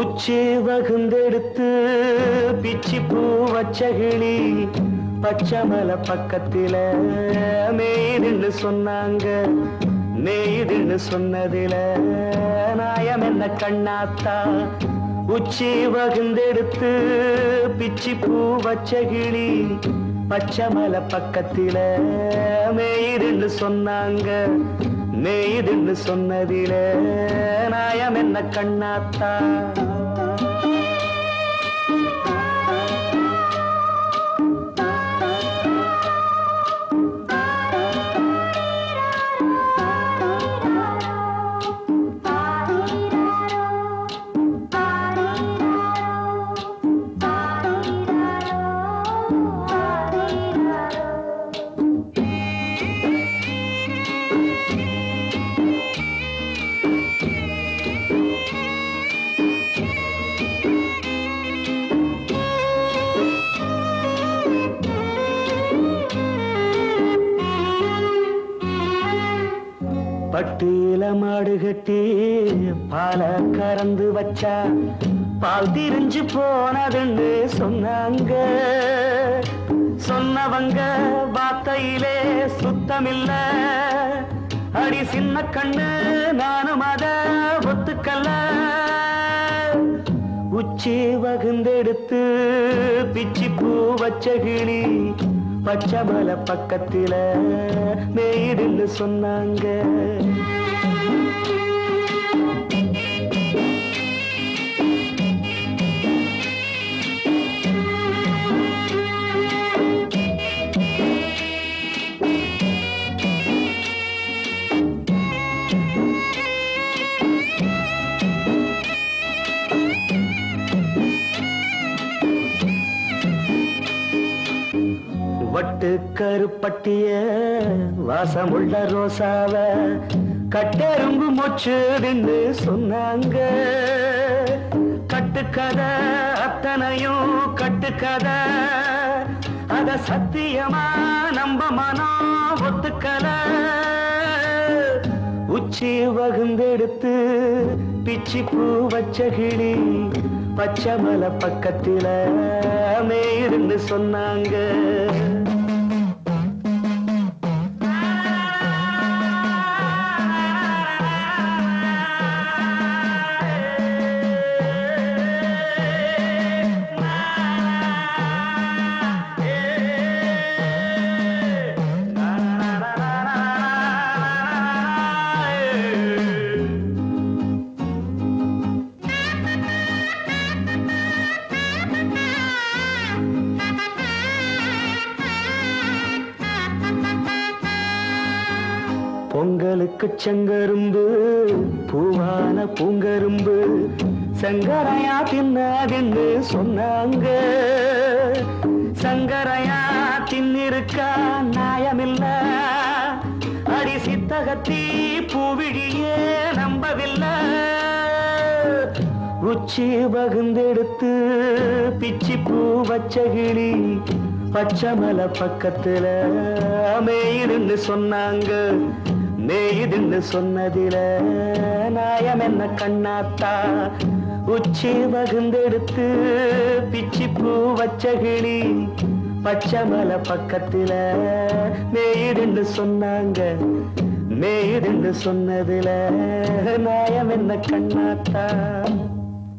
உச்சி வகுந்தெடுத்து பிச்சி பூ வச்ச கிளி பச்சமலை பக்கத்தில மேய்துன்னு சொன்னாங்க. மேய்துன்னு சொன்னதில நாயம் என்ன கண்ணாத்தா? உச்சி வகுந்தெடுத்து பிச்சி பூ வச்ச கிளி பச்சமலை பக்கத்தில மேய்துன்னு சொன்னாங்க. மேய்துன்னு சொன்னதில நாயம் என்ன கண்ணாத்தா? பட்டியில மாடு கட்டி பால கறந்து வச்சா பால் திரிஞ்சு போனதுன்னு சொன்னாங்க. சொன்னவங்க வார்த்தையிலே சுத்தமில்ல. அடி சின்ன கண்ணு நானும் அத ஒத்துக்கல்ல. உச்சி வகுந்தெடுத்து பிச்சி பூ வச்ச கிளி பச்சமலை பக்கத்தில மேய்துன்னு சொன்னாங்க. வட்டு கருப்பட்டிய வாசமுள்ள ரோசாவ கட்டெரும்பு மொச்சுதுன்னு சொன்னாங்க. கட்டுக்கதை அத்தனையும் கட்டுக்கதை. அத சத்தியமா நம்ப மனம் ஒத்துக்கல. உச்சி வகுந்தெடுத்து பிச்சி பூ வச்ச கிளி பச்சமலை பக்கத்தில மேய்துன்னு சொன்னாங்க. பொங்கலுக்கு செங்கரும்பு பூவான பூங்கரும்பு சங்கரையா தின்னாதுன்னு சொன்னாங்க. சங்கரையா தின்னிருக்கா நியாயமில்ல. அடி சித்தகத்தி பூவிழியே நம்பவில்லை. உச்சி வகுந்தெடுத்து பிச்சி பூ வச்ச கிளி பச்சமலை பக்கத்தில மேய்துன்னு சொன்னாங்க. மேய்துன்னு சொன்னதில நாயம் என்ன கண்ணாத்தா? உச்சி வகுந்தெடுத்து பிச்சி பூ வச்ச கிளி பச்சமலை பக்கத்தில மேய்துன்னு சொன்னாங்க. மேய்துன்னு சொன்னதில நாயம் என்ன கண்ணாத்தா?